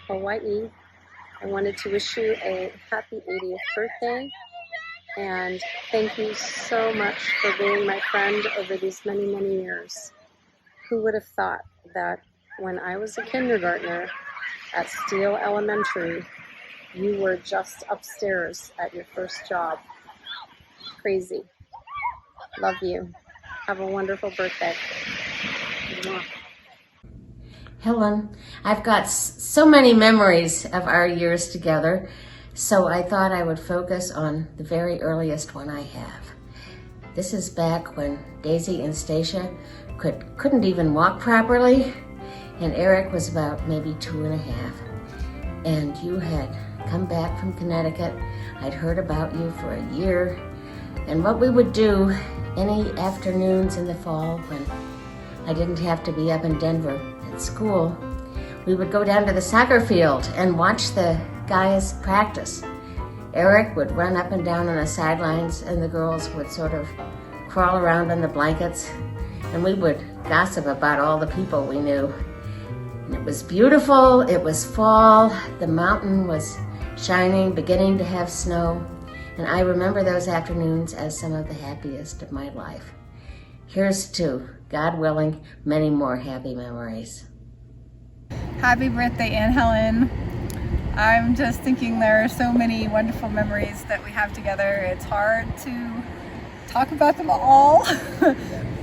Hawaii. I wanted to wish you a happy 80th birthday, and thank you so much for being my friend over these many, many years. Who would have thought that when I was a kindergartner at Steele Elementary, you were just upstairs at your first job? Crazy. Love you. Have a wonderful birthday. Mwah. Helen, I've got so many memories of our years together, so I thought I would focus on the very earliest one I have. This is back when Daisy and Stacia couldn't even walk properly, and Eric was about maybe 2.5. And you had come back from Connecticut. I'd heard about you for a year, and what we would do any afternoons in the fall when I didn't have to be up in Denver at school, we would go down to the soccer field and watch the guys practice. Eric would run up and down on the sidelines, and the girls would sort of crawl around in the blankets, and we would gossip about all the people we knew. And it was beautiful, it was fall, the mountain was shining, beginning to have snow, and I remember those afternoons as some of the happiest of my life. Here's to, God willing, many more happy memories. Happy birthday, Aunt Helen. I'm just thinking there are so many wonderful memories that we have together. It's hard to talk about them all,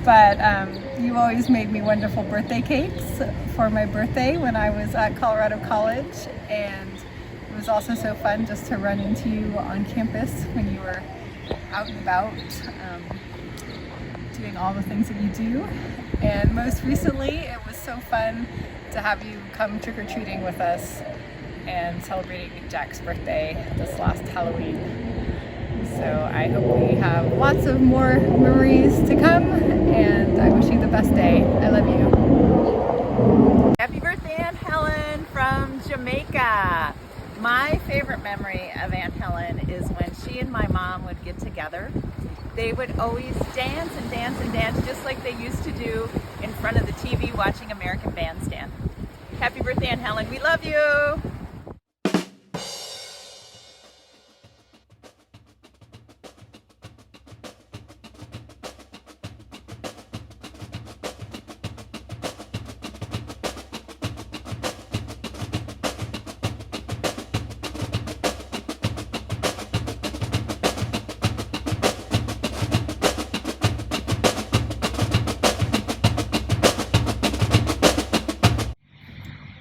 but you always made me wonderful birthday cakes for my birthday when I was at Colorado College, and it was also so fun just to run into you on campus when you were out and about, doing all the things that you do. And most recently, it was so fun to have you come trick-or-treating with us and celebrating Jack's birthday this last Halloween. So I hope we have lots of more memories to come, and I wish you the best day. I love you. Happy birthday, Aunt Helen from Jamaica. My favorite memory of Aunt Helen is when she and my mom would get together. They would always dance and dance and dance just like they used to do in front of the TV watching American Bandstand. Happy birthday, Aunt Helen. We love you.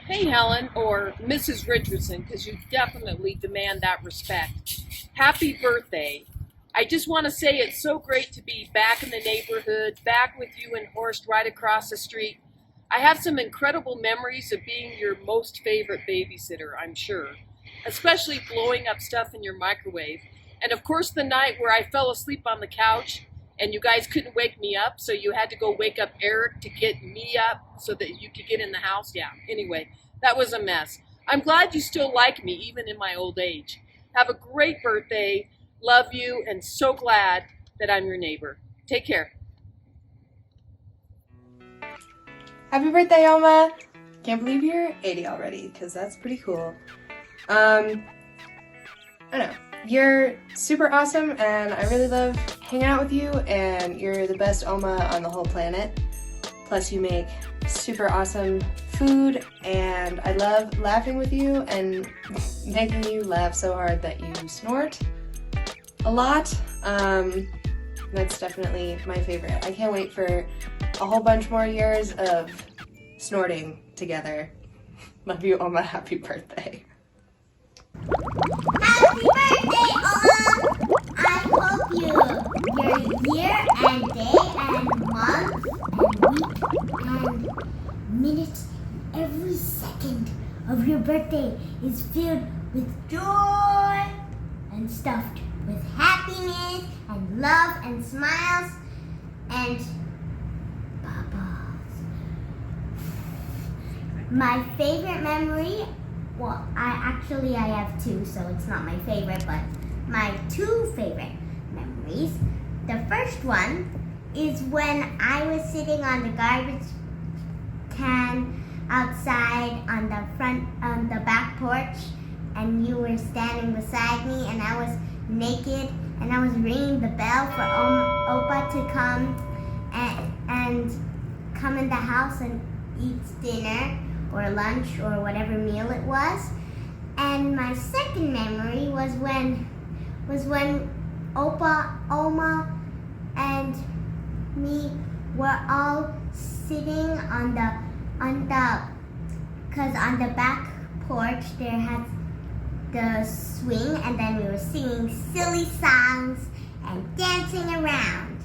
Hey Helen, or Mrs. Richardson, because you definitely demand that respect. Happy birthday. I just want to say it's so great to be back in the neighborhood, back with you and Horst right across the street. I have some incredible memories of being your most favorite babysitter, I'm sure, especially blowing up stuff in your microwave. And of course the night where I fell asleep on the couch and you guys couldn't wake me up, so you had to go wake up Eric to get me up so that you could get in the house. Yeah, anyway, that was a mess. I'm glad you still like me, even in my old age. Have a great birthday. Love you, and so glad that I'm your neighbor. Take care. Happy birthday, Oma! Can't believe you're 80 already, because that's pretty cool. I don't know. You're super awesome, and I really love hanging out with you, and you're the best Oma on the whole planet. Plus, you make super awesome food, and I love laughing with you and making you laugh so hard that you snort a lot. That's definitely my favorite. I can't wait for a whole bunch more years of snorting together. Love you, Oma. Happy birthday. Happy birthday, Oma! I hope your year and day and month and week and minute, every second of your birthday is filled with joy and stuffed with happiness and love and smiles and bubbles. My favorite memory, well, I have two, so it's not my favorite, but my two favorite memories. The first one is when I was sitting on the garbage can outside on the back porch, and you were standing beside me, and I was naked, and I was ringing the bell for Opa to come and come in the house and eat dinner or lunch or whatever meal it was. And my second memory was when Opa, Oma, and me were all sitting on the back porch there has the swing, and then we were singing silly songs and dancing around.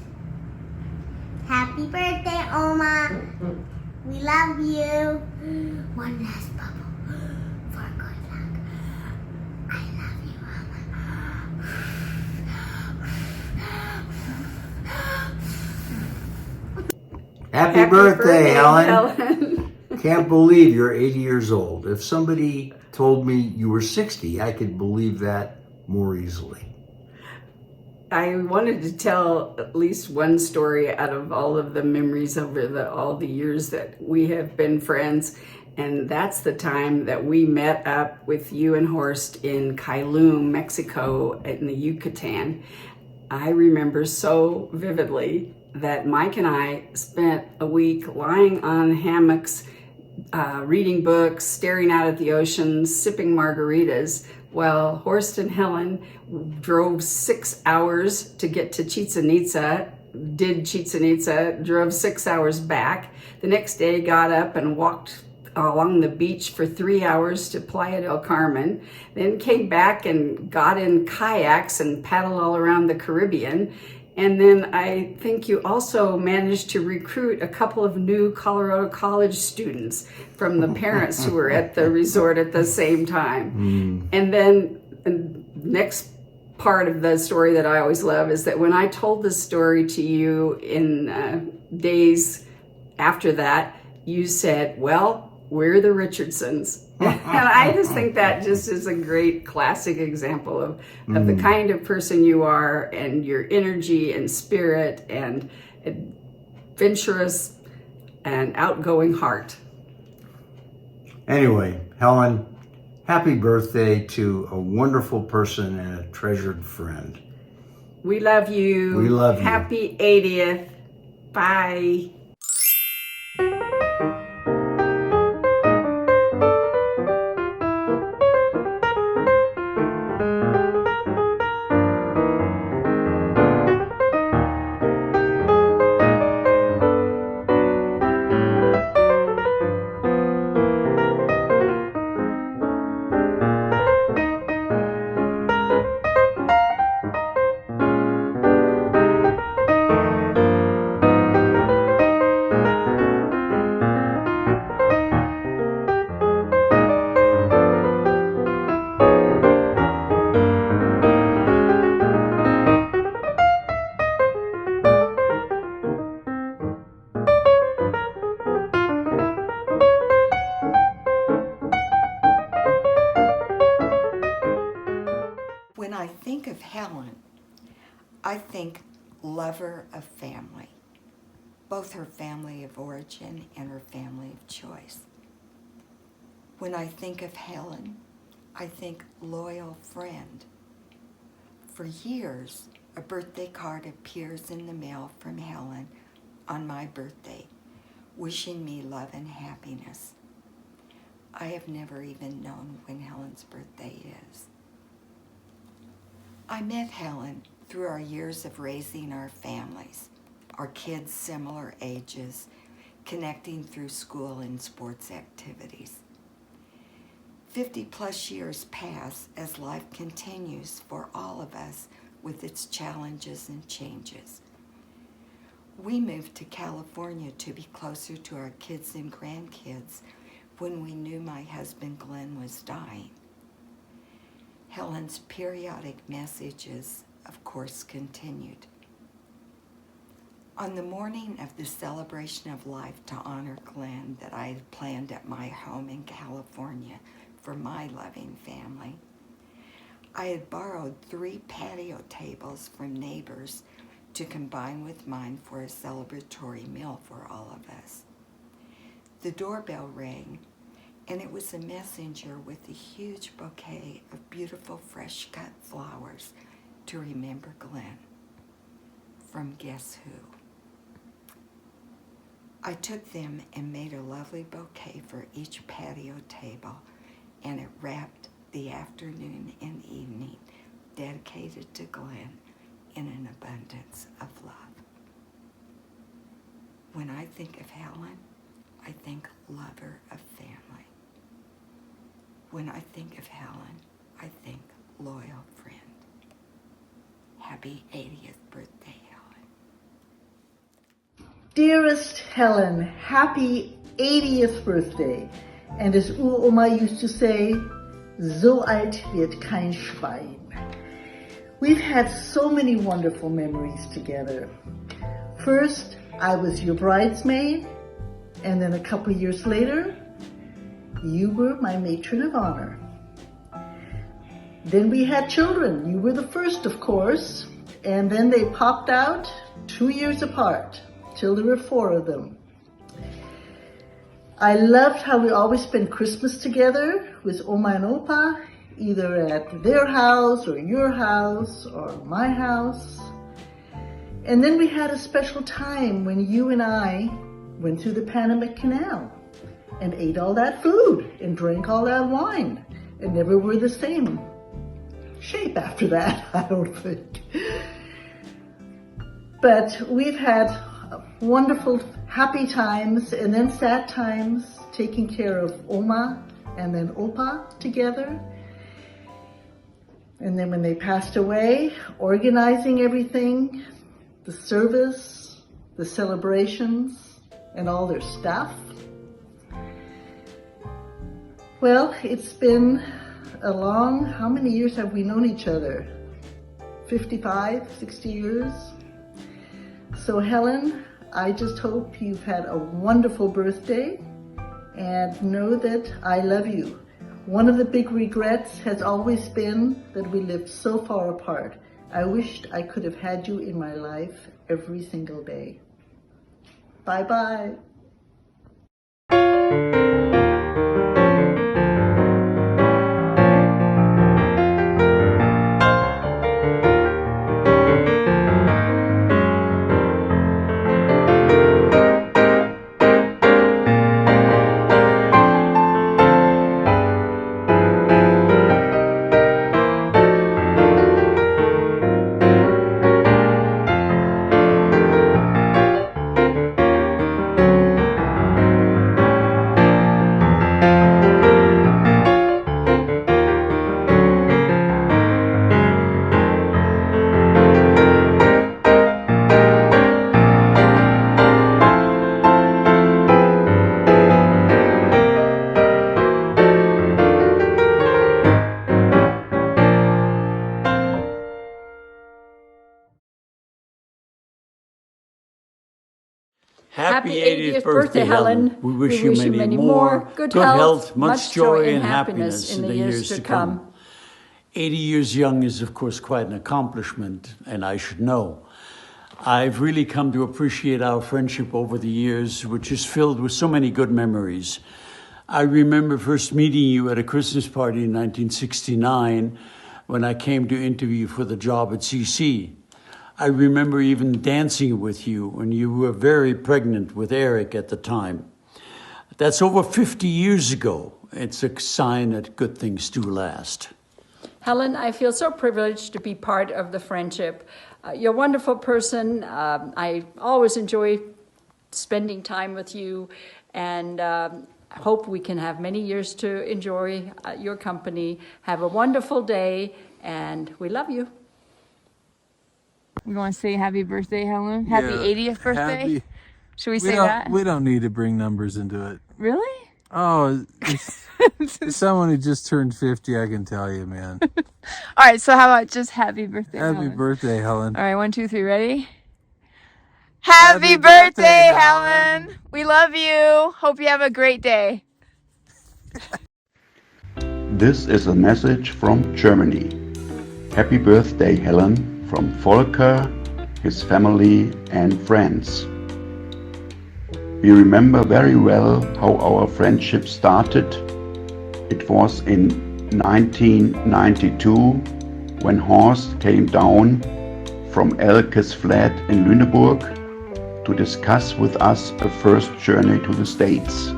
Happy birthday, Oma. We love you. One last bubble for good luck. I love you, Oma. Happy birthday, Helen. Can't believe you're 80 years old. If somebody told me you were 60, I could believe that more easily. I wanted to tell at least one story out of all of the memories over all the years that we have been friends. And that's the time that we met up with you and Horst in Cailum, Mexico, in the Yucatan. I remember so vividly that Mike and I spent a week lying on hammocks, reading books, staring out at the ocean, sipping margaritas, while Horst and Helen drove 6 hours to get to Chichen Itza, drove 6 hours back. The next day got up and walked along the beach for 3 hours to Playa del Carmen, then came back and got in kayaks and paddled all around the Caribbean. And then I think you also managed to recruit a couple of new Colorado College students from the parents who were at the resort at the same time. And then the next part of the story that I always love is that when I told this story to you in days after that, you said, well, we're the Richardsons. And I just think that just is a great classic example of the kind of person you are, and your energy and spirit and adventurous and outgoing heart. Anyway, Helen, happy birthday to a wonderful person and a treasured friend. We love you. We love you. Happy 80th. Bye. When I think of Helen, I think lover of family, both her family of origin and her family of choice. When I think of Helen, I think loyal friend. For years, a birthday card appears in the mail from Helen on my birthday, wishing me love and happiness. I have never even known when Helen's birthday is. I met Helen through our years of raising our families, our kids similar ages, connecting through school and sports activities. 50+ years pass as life continues for all of us with its challenges and changes. We moved to California to be closer to our kids and grandkids when we knew my husband Glenn was dying. Helen's periodic messages, of course, continued. On the morning of the celebration of life to honor Glenn that I had planned at my home in California for my loving family, I had borrowed 3 patio tables from neighbors to combine with mine for a celebratory meal for all of us. The doorbell rang, and it was a messenger with a huge bouquet of beautiful fresh cut flowers to remember Glenn. From Guess Who. I took them and made a lovely bouquet for each patio table, and it wrapped the afternoon and evening dedicated to Glenn in an abundance of love. When I think of Helen, I think lover of family. When I think of Helen, I think loyal friend. Happy 80th birthday, Helen. Dearest Helen, happy 80th birthday. And as Uroma used to say, so alt wird kein Schwein. We've had so many wonderful memories together. First, I was your bridesmaid, and then a couple of years later, you were my matron of honor. Then we had children. You were the first, of course, and then they popped out 2 years apart, till there were 4 of them. I loved how we always spent Christmas together with Oma and Opa, either at their house or your house or my house. And then we had a special time when you and I went through the Panama Canal and ate all that food and drank all that wine and never were the same shape after that, I don't think. But we've had wonderful, happy times and then sad times taking care of Oma and then Opa together. And then when they passed away, organizing everything, the service, the celebrations, and all their stuff. Well, it's been a long, how many years have we known each other? 55, 60 years? So Helen, I just hope you've had a wonderful birthday and know that I love you. One of the big regrets has always been that we lived so far apart. I wished I could have had you in my life every single day. Bye-bye. Happy 80th birthday, Helen. We wish you many more good health, much joy and happiness in the years to come. 80 years young is, of course, quite an accomplishment, and I should know. I've really come to appreciate our friendship over the years, which is filled with so many good memories. I remember first meeting you at a Christmas party in 1969 when I came to interview for the job at CC. I remember even dancing with you when you were very pregnant with Eric at the time. That's over 50 years ago. It's a sign that good things do last. Helen, I feel so privileged to be part of the friendship. You're a wonderful person. I always enjoy spending time with you, and I hope we can have many years to enjoy your company. Have a wonderful day, and we love you. We want to say happy birthday, Helen. Happy 80th birthday. Should we say that? We don't need to bring numbers into it. Really? Oh, as someone who just turned 50, I can tell you, man. All right, so how about just happy birthday, Happy Helen? birthday, Helen. All right, 1, 2, 3, ready? Happy birthday, Helen. We love you. Hope you have a great day. This is a message from Germany. Happy birthday, Helen, from Volker, his family and friends. We remember very well how our friendship started. It was in 1992 when Horst came down from Elke's flat in Lüneburg to discuss with us a first journey to the States.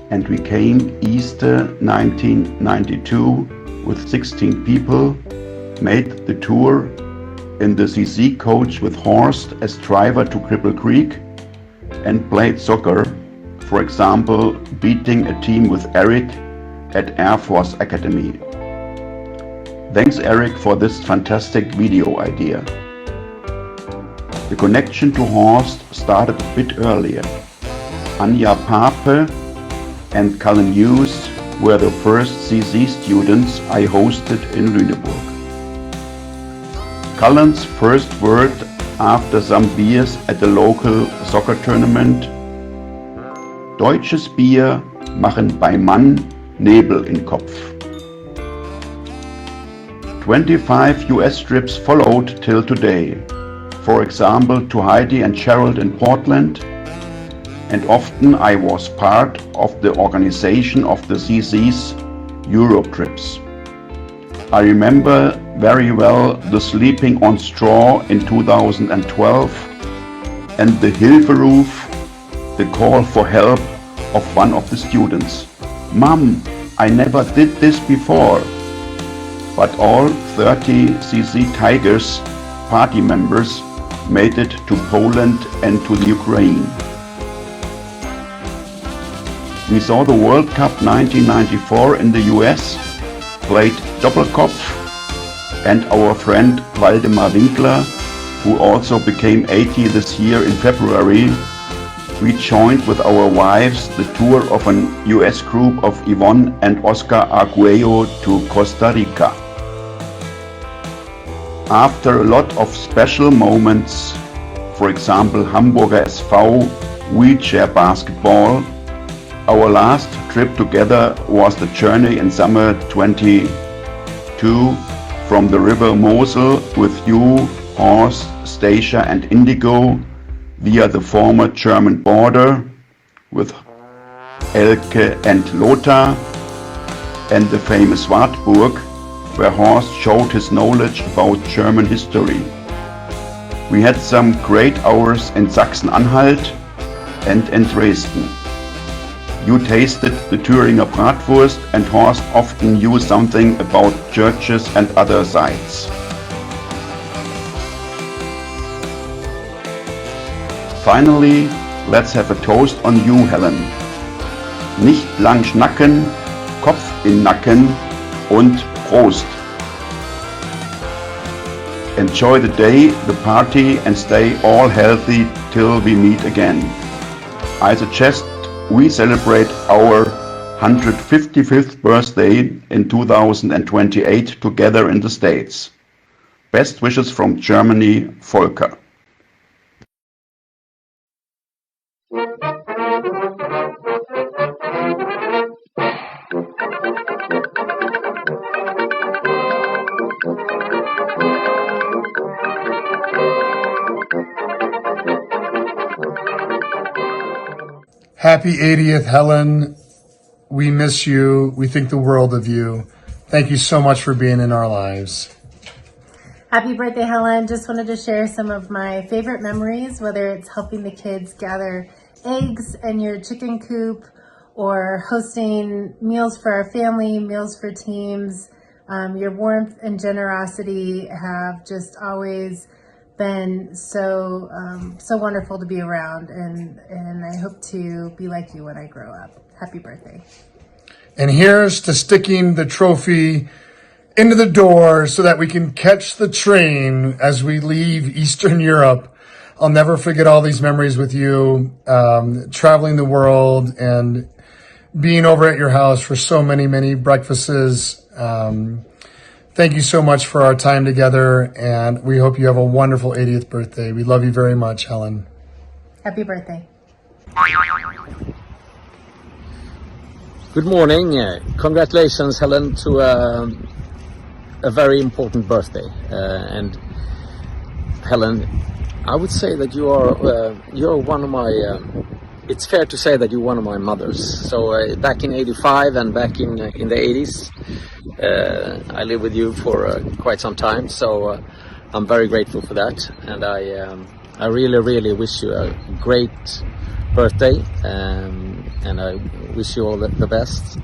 And we came Easter 1992 with 16 people, made the tour in the CC coach with Horst as driver to Cripple Creek, and played soccer, for example, beating a team with Eric at Air Force Academy. Thanks Eric for this fantastic video idea. The connection to Horst started a bit earlier. Anja Pape and Cullen Hughes were the first CC students I hosted in Lüneburg. Cullen's first word after some beers at the local soccer tournament: Deutsches Bier machen beim Mann Nebel im Kopf. 25 US trips followed till today, for example to Heidi and Gerald in Portland, and often I was part of the organization of the CC's Europe trips. I remember very well the sleeping on straw in 2012 and the Hilferuf, the call for help of one of the students. Mom, I never did this before. But all 30 CC Tigers party members made it to Poland and to the Ukraine. We saw the World Cup 1994 in the US, played Doppelkopf, and our friend Waldemar Winkler, who also became 80 this year in February, we joined with our wives the tour of an US group of Yvonne and Oscar Arguello to Costa Rica. After a lot of special moments, for example Hamburger SV, wheelchair basketball, our last trip together was the journey in summer 22 from the river Mosel with you, Horst, Stacia and Indigo via the former German border with Elke and Lothar and the famous Wartburg, where Horst showed his knowledge about German history. We had some great hours in Sachsen-Anhalt and in Dresden. You tasted the Thüringer Bratwurst and Horst often knew something about churches and other sites. Finally, let's have a toast on you, Helen. Nicht lang schnacken, Kopf in Nacken und Prost. Enjoy the day, the party and stay all healthy till we meet again. I suggest we celebrate our 155th birthday in 2028 together in the States. Best wishes from Germany, Volker. Happy 80th, Helen. We miss you. We think the world of you. Thank you so much for being in our lives. Happy birthday, Helen. Just wanted to share some of my favorite memories, whether it's helping the kids gather eggs in your chicken coop or hosting meals for our family, meals for teams. Your warmth and generosity have just always been so wonderful to be around, and I hope to be like you when I grow up. Happy birthday. And here's to sticking the trophy into the door so that we can catch the train as we leave Eastern Europe. I'll never forget all these memories with you, traveling the world and being over at your house for so many breakfasts. Thank you so much for our time together, and we hope you have a wonderful 80th birthday. We love you very much, Helen. Happy birthday. Good morning. Congratulations, Helen, to a very important birthday. And Helen, I would say that you're one of my it's fair to say that you're one of my mothers. So back in '85 and back in the '80s, I lived with you for quite some time. So I'm very grateful for that, and I really, really wish you a great birthday, and I wish you all the best.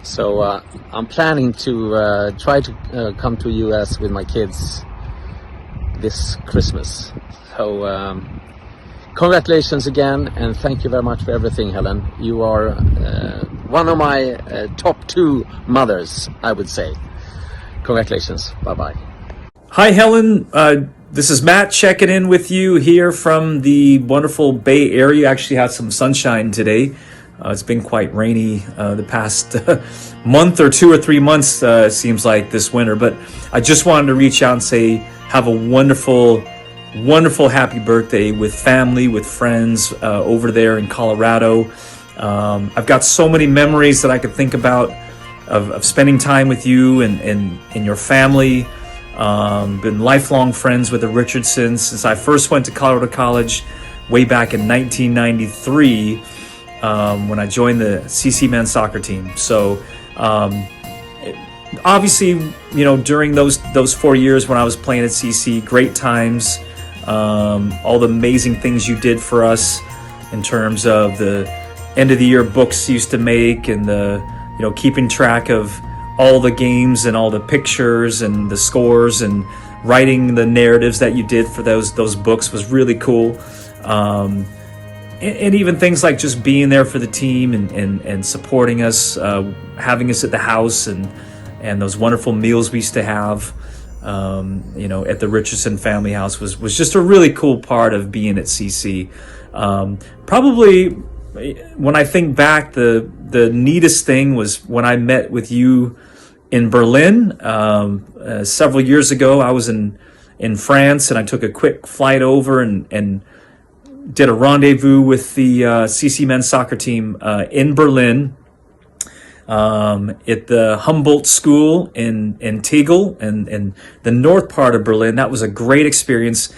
So I'm planning to try to come to US with my kids this Christmas. So congratulations again, and thank you very much for everything, Helen. You are one of my top 2 mothers, I would say. Congratulations. Bye-bye. Hi, Helen. This is Matt checking in with you here from the wonderful Bay Area. Actually had some sunshine today. It's been quite rainy the past month or 2 or 3 months, seems like, this winter. But I just wanted to reach out and say have a wonderful, wonderful happy birthday with family, with friends over there in Colorado. I've got so many memories that I could think about of spending time with you and your family. Been lifelong friends with the Richardsons since I first went to Colorado College way back in 1993 when I joined the CC men's soccer team. So obviously, you know, during those 4 years when I was playing at CC, great times, all the amazing things you did for us in terms of the end of the year books you used to make, and the, you know, keeping track of all the games and all the pictures and the scores, and writing the narratives that you did for those books was really cool. And even things like just being there for the team and supporting us, having us at the house, and those wonderful meals we used to have, you know, at the Richardson family house was just a really cool part of being at CC. Probably when I think back, the neatest thing was when I met with you in Berlin several years ago. I was in France, and I took a quick flight over and did a rendezvous with the CC men's soccer team in Berlin at the Humboldt School in Tegel, and the north part of Berlin. That was a great experience,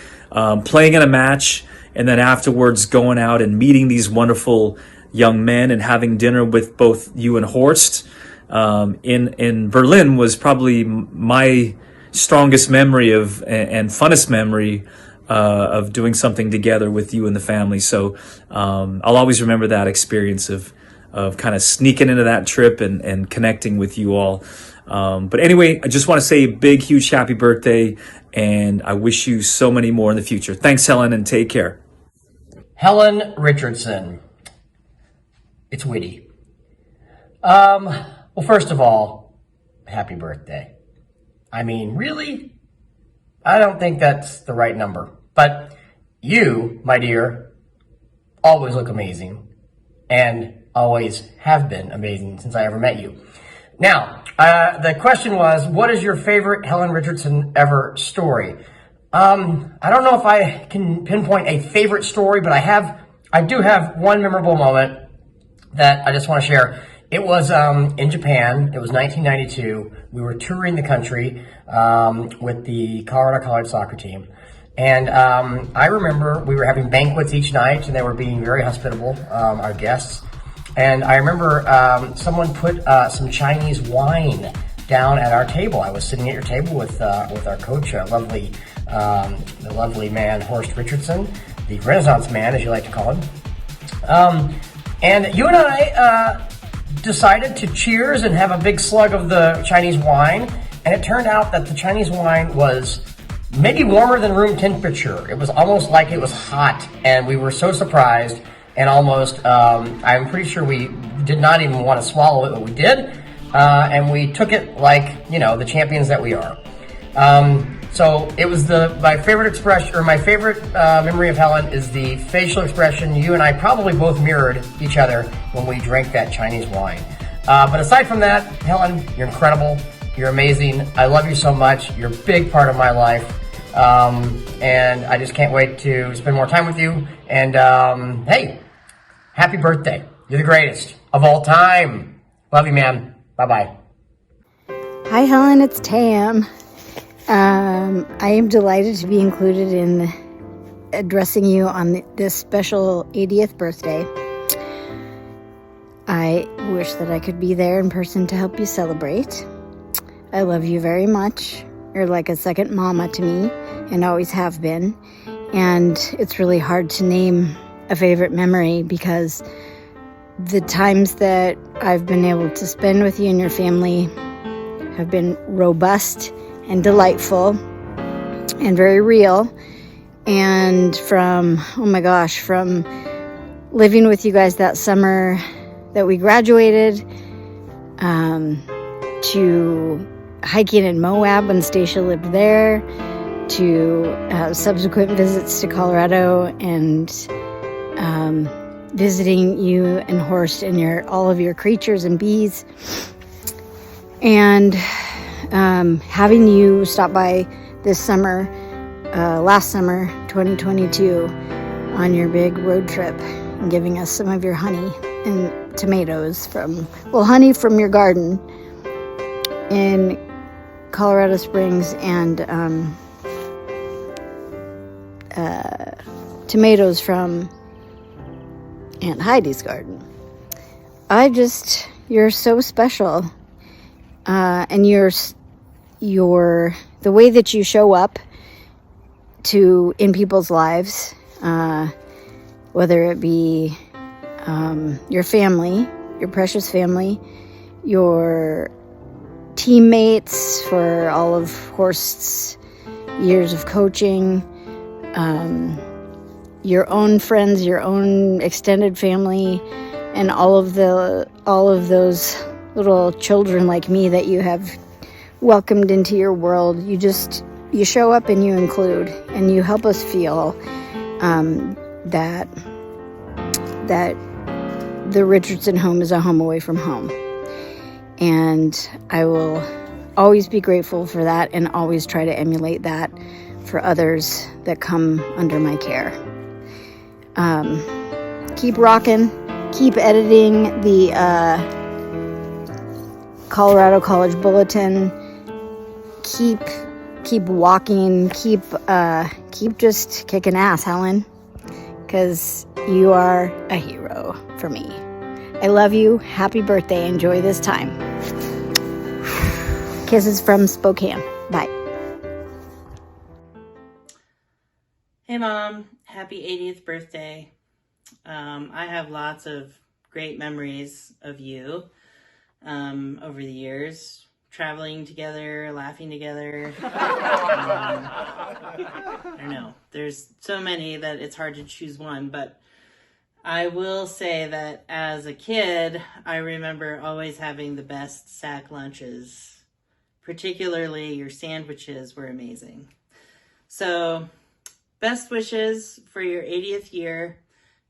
playing in a match, and then afterwards going out and meeting these wonderful young men and having dinner with both you and Horst in Berlin was probably my strongest memory of and funnest memory of doing something together with you and the family. So I'll always remember that experience of kind of sneaking into that trip and connecting with you all. But anyway, I just want to say a big, huge happy birthday, and I wish you so many more in the future. Thanks, Helen, and take care. Helen Richardson. It's witty. Well, first of all, happy birthday. I mean, really? I don't think that's the right number. But you, my dear, always look amazing, and always have been amazing since I ever met you. Now, the question was, what is your favorite Helen Richardson ever story? I don't know if I can pinpoint a favorite story, but I do have one memorable moment that I just want to share. It was in Japan. It was 1992. We were touring the country with the Colorado College soccer team. And I remember we were having banquets each night, and they were being very hospitable, our guests. And I remember someone put some Chinese wine down at our table. I was sitting at your table with our coach, the lovely man, Horst Richardson, the Renaissance man, as you like to call him. And you and I decided to cheers and have a big slug of the Chinese wine. And it turned out that the Chinese wine was maybe warmer than room temperature. It was almost like it was hot. And we were so surprised, and almost, I'm pretty sure we did not even want to swallow it, but we did. And we took it like, you know, the champions that we are. So it was my favorite expression, or my favorite memory of Helen is the facial expression. You and I probably both mirrored each other when we drank that Chinese wine. But aside from that, Helen, you're incredible. You're amazing. I love you so much. You're a big part of my life. And I just can't wait to spend more time with you. And hey, happy birthday. You're the greatest of all time. Love you, man. Bye-bye. Hi, Helen. It's Tam. I am delighted to be included in addressing you on this special 80th birthday. I wish that I could be there in person to help you celebrate. I love you very much. You're like a second mama to me and always have been. And it's really hard to name a favorite memory because the times that I've been able to spend with you and your family have been robust and delightful and very real. And from living with you guys that summer that we graduated, to hiking in Moab when Stacia lived there, to subsequent visits to Colorado and visiting you and Horst and all of your creatures and bees, and having you stop by this summer, last summer, 2022, on your big road trip and giving us some of your honey and tomatoes honey from your garden in Colorado Springs, and tomatoes from Aunt Heidi's garden. You're so special. And the way that you show up in people's lives, whether it be your family, your precious family, your teammates for all of Horst's years of coaching, your own friends, your own extended family, and all of those little children like me that you have welcomed into your world. You show up and you include, and you help us feel that the Richardson home is a home away from home. And I will always be grateful for that and always try to emulate that for others that come under my care. Keep rocking, keep editing the Colorado College Bulletin, keep walking, keep just kicking ass, Helen, because you are a hero for me. I love you. Happy birthday. Enjoy this time. Kisses from Spokane. Bye. Hey Mom, happy 80th birthday. I have lots of great memories of you over the years, traveling together, laughing together. I don't know, there's so many that it's hard to choose one, but I will say that as a kid, I remember always having the best sack lunches. Particularly your sandwiches were amazing. So best wishes for your 80th year,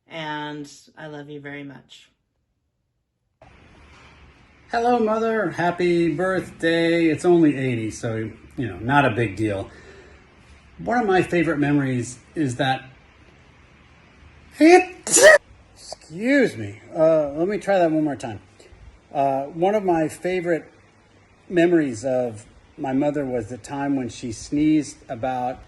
and I love you very much. Hello, Mother. Happy birthday. It's only 80, so, not a big deal. One of my favorite memories is that... Excuse me. Let me try that one more time. One of my favorite memories of my mother was the time when she sneezed about...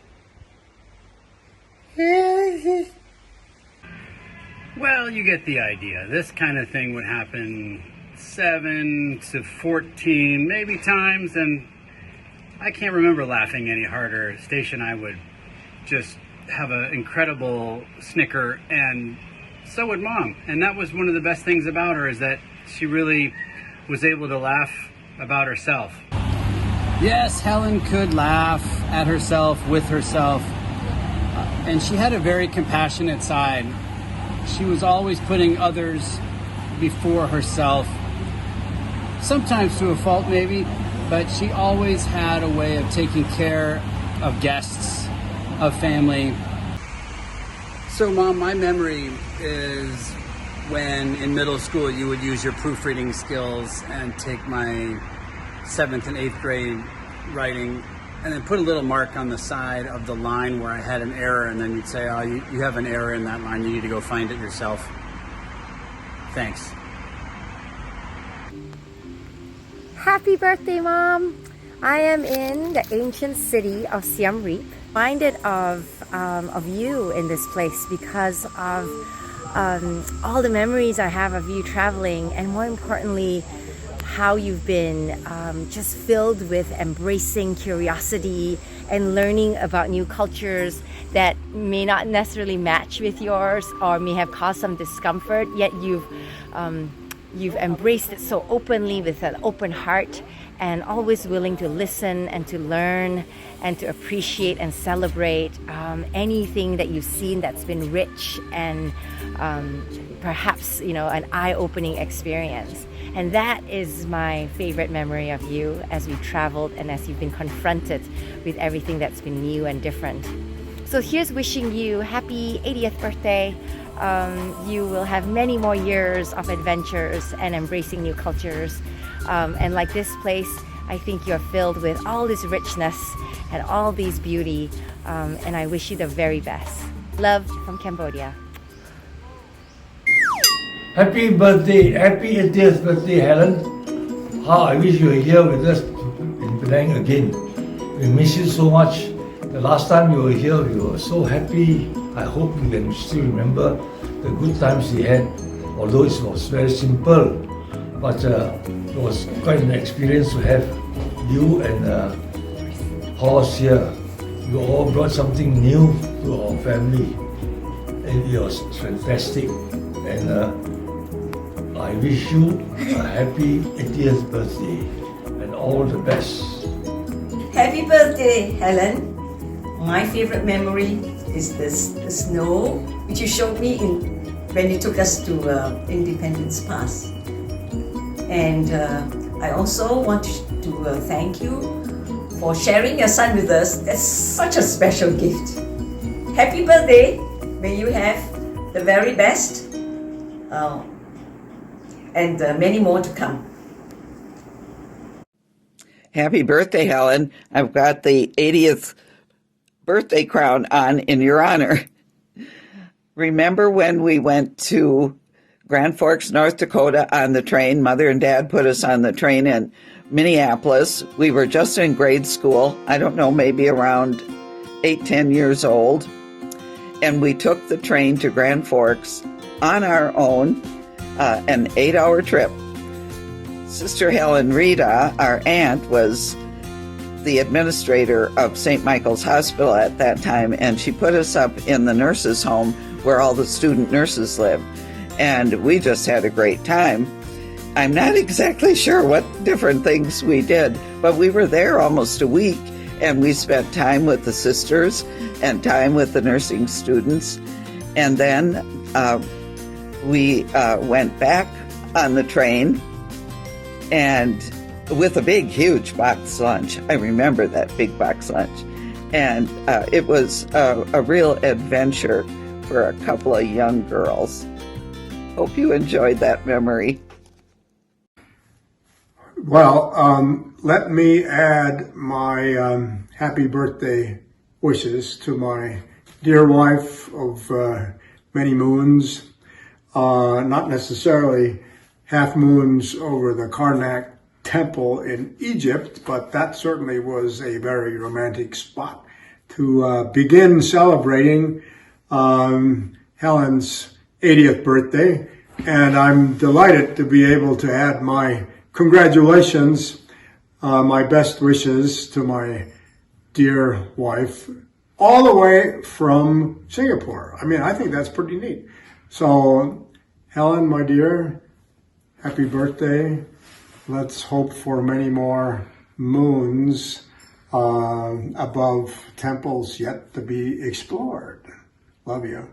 Well, you get the idea. This kind of thing would happen 7 to 14 maybe times, and I can't remember laughing any harder. Stacia and I would just have an incredible snicker, and so would Mom. And that was one of the best things about her, is that she really was able to laugh about herself. Yes, Helen could laugh at herself, with herself, and she had a very compassionate side. She was always putting others before herself, sometimes to a fault maybe, but she always had a way of taking care of guests, of family. So Mom, my memory is when in middle school you would use your proofreading skills and take my 7th and 8th grade writing and then put a little mark on the side of the line where I had an error, and then you'd say, oh, you have an error in that line, you need to go find it yourself. Thanks. Happy birthday, Mom! I am in the ancient city of Siem Reap, reminded of you in this place because of all the memories I have of you traveling, and more importantly, how you've been just filled with embracing curiosity and learning about new cultures that may not necessarily match with yours or may have caused some discomfort, yet you've embraced it so openly with an open heart and always willing to listen and to learn and to appreciate and celebrate anything that you've seen that's been rich and perhaps, you know, an eye-opening experience. And that is my favorite memory of you as we've traveled and as you've been confronted with everything that's been new and different. So here's wishing you happy 80th birthday. You will have many more years of adventures and embracing new cultures. And like this place, I think you're filled with all this richness and all these beauty. And I wish you the very best. Love from Cambodia. Happy birthday, happy 80th birthday, Helen. How I wish you were here with us in Penang again. We miss you so much. The last time you were here, we were so happy. I hope you can still remember the good times we had, although it was very simple. But it was quite an experience to have you and Horst here. You all brought something new to our family. And it was fantastic. And I wish you a happy 80th birthday and all the best. Happy birthday, Helen. My favorite memory is the snow, which you showed me when you took us to Independence Pass. And I also want to thank you for sharing your son with us. That's such a special gift. Happy birthday. May you have the very best and many more to come. Happy birthday, Helen. I've got the 80th birthday crown on in your honor. Remember when we went to Grand Forks, North Dakota on the train? Mother and Dad put us on the train in Minneapolis. We were just in grade school. I don't know, maybe around 8-10 years old. And we took the train to Grand Forks on our own, an 8-hour trip. Sister Helen Rita, our aunt, was the administrator of St. Michael's Hospital at that time, and she put us up in the nurses' home where all the student nurses lived. And we just had a great time. I'm not exactly sure what different things we did, but we were there almost a week, and we spent time with the sisters and time with the nursing students. And then we went back on the train and with a big, huge box lunch. I remember that big box lunch. And it was a real adventure for a couple of young girls. Hope you enjoyed that memory. Well, let me add my happy birthday wishes to my dear wife of many moons. Not necessarily half moons over the Karnak temple in Egypt, but that certainly was a very romantic spot to begin celebrating Helen's 80th birthday. And I'm delighted to be able to add my congratulations, my best wishes to my dear wife, all the way from Singapore. I mean, I think that's pretty neat. So, Helen, my dear, happy birthday. Let's hope for many more moons above temples yet to be explored. Love you.